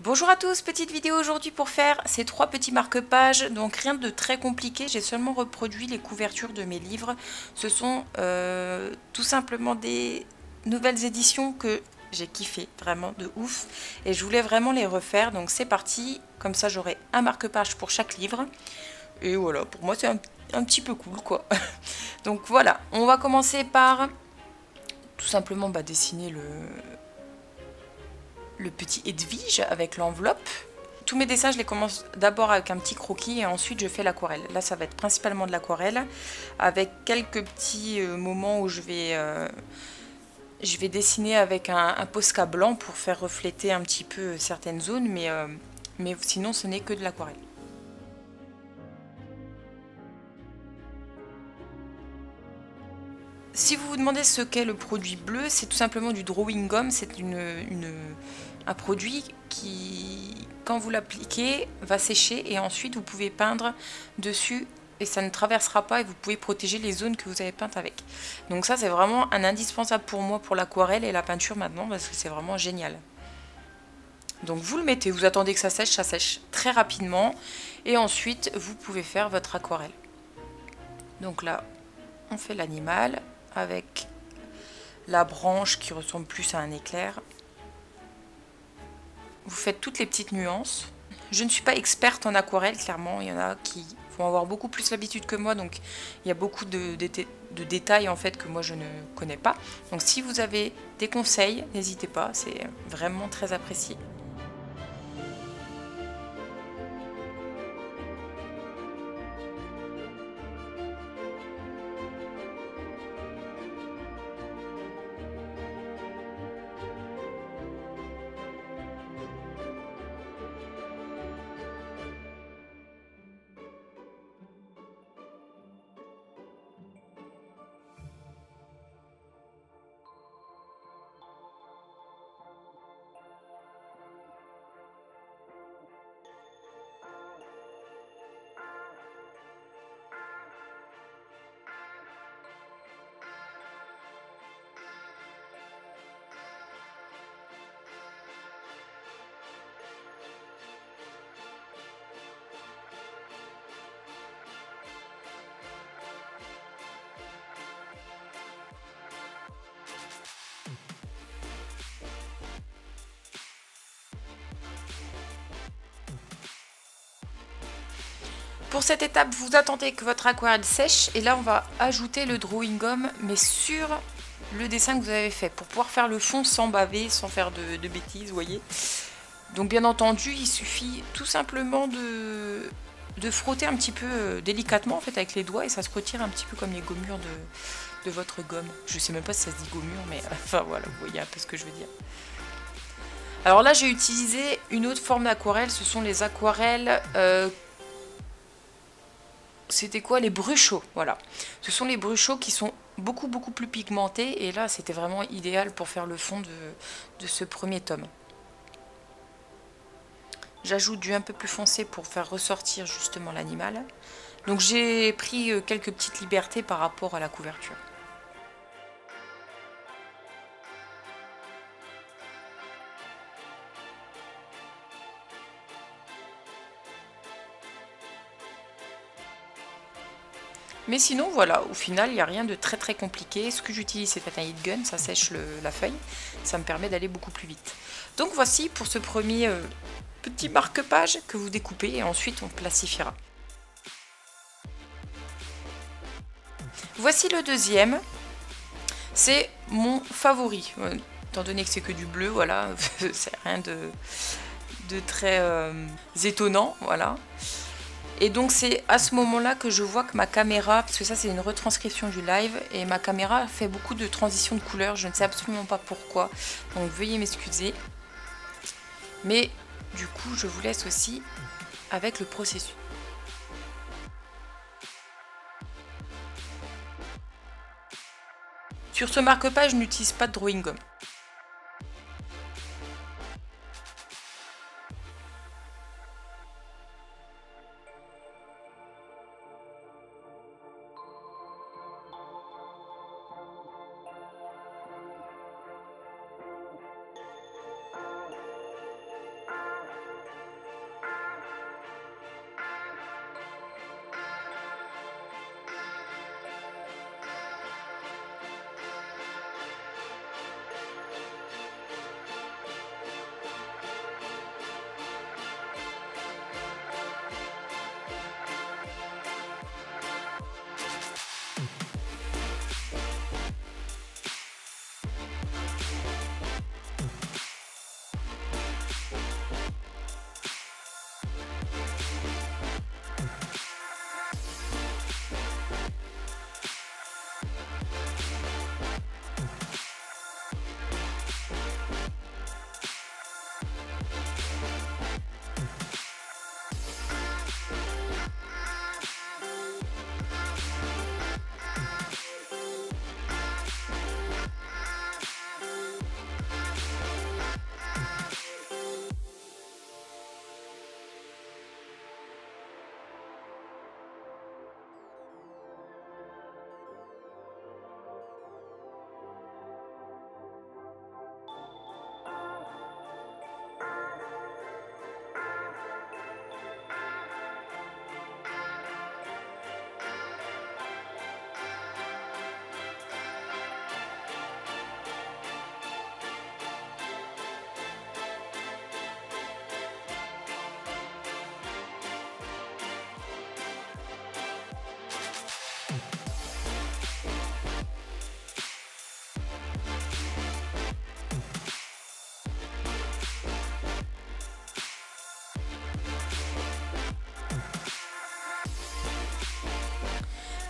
Bonjour à tous, petite vidéo aujourd'hui pour faire ces trois petits marque-pages, donc rien de très compliqué, j'ai seulement reproduit les couvertures de mes livres. Ce sont tout simplement des nouvelles éditions que j'ai kiffé, vraiment de ouf, et je voulais vraiment les refaire, donc c'est parti, comme ça j'aurai un marque-page pour chaque livre, et voilà, pour moi c'est un petit peu cool quoi. Donc voilà, on va commencer par tout simplement dessiner le petit Edwige avec l'enveloppe. Tous mes dessins, je les commence d'abord avec un petit croquis et ensuite je fais l'aquarelle. Là, ça va être principalement de l'aquarelle avec quelques petits moments où je vais dessiner avec un Posca blanc pour faire refléter un petit peu certaines zones, mais sinon, ce n'est que de l'aquarelle. Si vous vous demandez ce qu'est le produit bleu, c'est tout simplement du drawing gum. C'est un produit qui, quand vous l'appliquez, va sécher et ensuite vous pouvez peindre dessus et ça ne traversera pas et vous pouvez protéger les zones que vous avez peintes avec. Donc ça, c'est vraiment un indispensable pour moi pour l'aquarelle et la peinture maintenant parce que c'est vraiment génial. Donc vous le mettez, vous attendez que ça sèche très rapidement et ensuite vous pouvez faire votre aquarelle. Donc là, on fait l'animal avec la branche qui ressemble plus à un éclair. Vous faites toutes les petites nuances. Je ne suis pas experte en aquarelle, clairement. Il y en a qui vont avoir beaucoup plus l'habitude que moi, donc il y a beaucoup de détails en fait que moi je ne connais pas. Donc si vous avez des conseils, n'hésitez pas, c'est vraiment très apprécié. Pour cette étape, vous attendez que votre aquarelle sèche et là on va ajouter le drawing gum mais sur le dessin que vous avez fait pour pouvoir faire le fond sans baver, sans faire de bêtises, vous voyez. Donc bien entendu, il suffit tout simplement de frotter un petit peu délicatement en fait avec les doigts et ça se retire un petit peu comme les gommures de votre gomme. Je sais même pas si ça se dit gommure, mais enfin voilà, vous voyez un peu ce que je veux dire. Alors là, j'ai utilisé une autre forme d'aquarelle, ce sont les aquarelles c'était quoi, les bruchaux, voilà. Ce sont les bruchaux qui sont beaucoup plus pigmentés et là c'était vraiment idéal pour faire le fond de ce premier tome. J'ajoute du un peu plus foncé pour faire ressortir justement l'animal. Donc j'ai pris quelques petites libertés par rapport à la couverture. Mais sinon, voilà, au final, il n'y a rien de très compliqué. Ce que j'utilise, c'est un heat gun, ça sèche la feuille. Ça me permet d'aller beaucoup plus vite. Donc voici pour ce premier petit marque-page que vous découpez et ensuite on classifiera. Voici le deuxième. C'est mon favori. Étant donné que c'est que du bleu, voilà, c'est rien de très étonnant, voilà. Et donc c'est à ce moment-là que je vois que ma caméra, parce que ça c'est une retranscription du live, et ma caméra fait beaucoup de transitions de couleurs, je ne sais absolument pas pourquoi, donc veuillez m'excuser. Mais du coup je vous laisse aussi avec le processus. Sur ce marque-page, je n'utilise pas de drawing gum.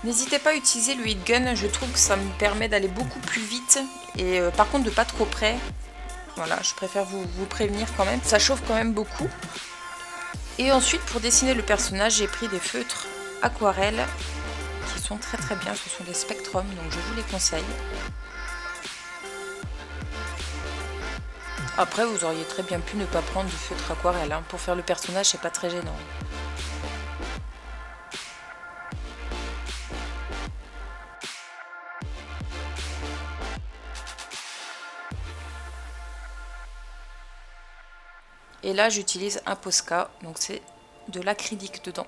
N'hésitez pas à utiliser le heat gun, je trouve que ça me permet d'aller beaucoup plus vite et par contre de pas trop près. Voilà, je préfère vous prévenir quand même, ça chauffe quand même beaucoup. Et ensuite pour dessiner le personnage, j'ai pris des feutres aquarelles qui sont très très bien, ce sont des Spectrum, donc je vous les conseille. Après vous auriez très bien pu ne pas prendre du feutre aquarelle, hein. Pour faire le personnage c'est pas très gênant. Et là j'utilise un Posca, donc c'est de l'acrylique dedans.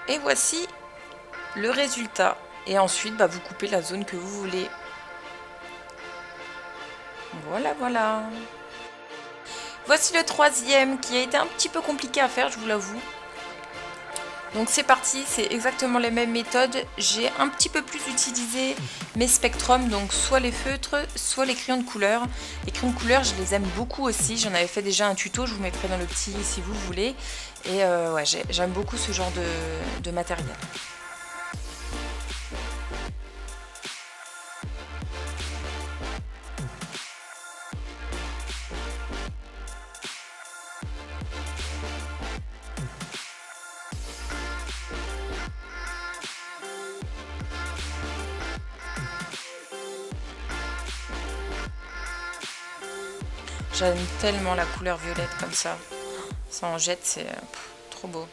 Et voici le résultat. Et ensuite vous coupez la zone que vous voulez. Voilà, voilà. Voici le troisième qui a été un petit peu compliqué à faire, je vous l'avoue. Donc c'est parti, c'est exactement les mêmes méthodes. J'ai un petit peu plus utilisé mes Spectrum, donc soit les feutres, soit les crayons de couleur. Les crayons de couleur, je les aime beaucoup aussi. J'en avais fait déjà un tuto, je vous mettrai dans le petit si vous voulez. Et ouais, j'aime beaucoup ce genre de matériel. J'aime tellement la couleur violette comme ça. Ça en jette, c'est trop beau.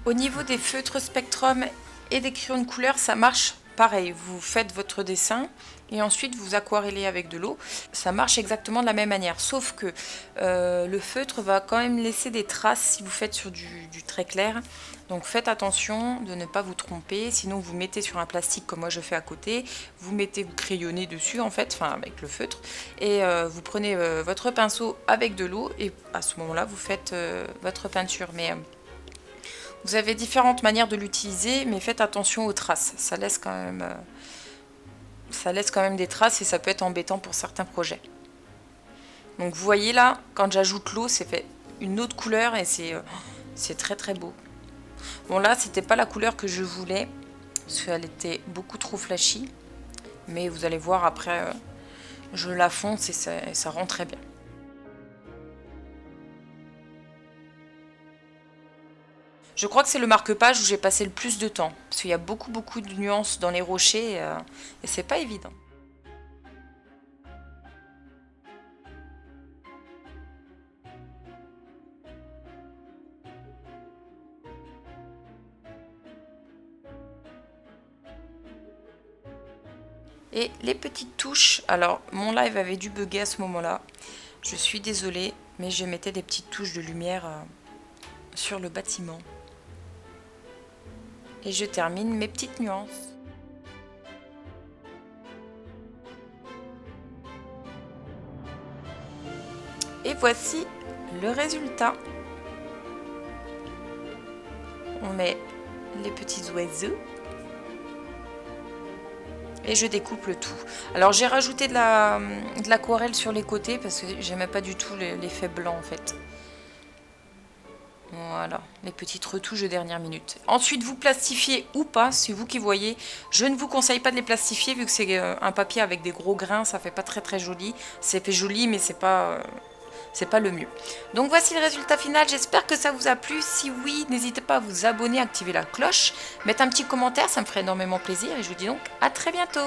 Au niveau des feutres Spectrum et des crayons de couleur, ça marche pareil. Vous faites votre dessin et ensuite vous aquarellez avec de l'eau. Ça marche exactement de la même manière, sauf que le feutre va quand même laisser des traces si vous faites sur du très clair. Donc faites attention de ne pas vous tromper, sinon vous mettez sur un plastique comme moi je fais à côté, vous mettez, vous crayonnez dessus en fait, enfin avec le feutre, et vous prenez votre pinceau avec de l'eau et à ce moment-là vous faites votre peinture. Mais vous avez différentes manières de l'utiliser, mais faites attention aux traces. Ça laisse quand même des traces et ça peut être embêtant pour certains projets. Donc vous voyez là, quand j'ajoute l'eau, c'est fait une autre couleur et c'est très très beau. Bon là, c'était pas la couleur que je voulais, parce qu'elle était beaucoup trop flashy. Mais vous allez voir après, je la fonce et ça rend très bien. Je crois que c'est le marque-page où j'ai passé le plus de temps, parce qu'il y a beaucoup de nuances dans les rochers et c'est pas évident. Et les petites touches, alors mon live avait dû bugger à ce moment-là, je suis désolée, mais je mettais des petites touches de lumière sur le bâtiment. Et je termine mes petites nuances. Et voici le résultat. On met les petits oiseaux. Et je découpe le tout. Alors j'ai rajouté de l'aquarelle sur les côtés parce que j'aimais pas du tout l'effet blanc en fait. Voilà, les petites retouches de dernière minute. Ensuite, vous plastifiez ou pas, c'est vous qui voyez. Je ne vous conseille pas de les plastifier vu que c'est un papier avec des gros grains, ça fait pas très joli. C'est fait joli, mais c'est pas le mieux. Donc voici le résultat final, j'espère que ça vous a plu. Si oui, n'hésitez pas à vous abonner, activer la cloche, mettre un petit commentaire, ça me ferait énormément plaisir. Et je vous dis donc à très bientôt.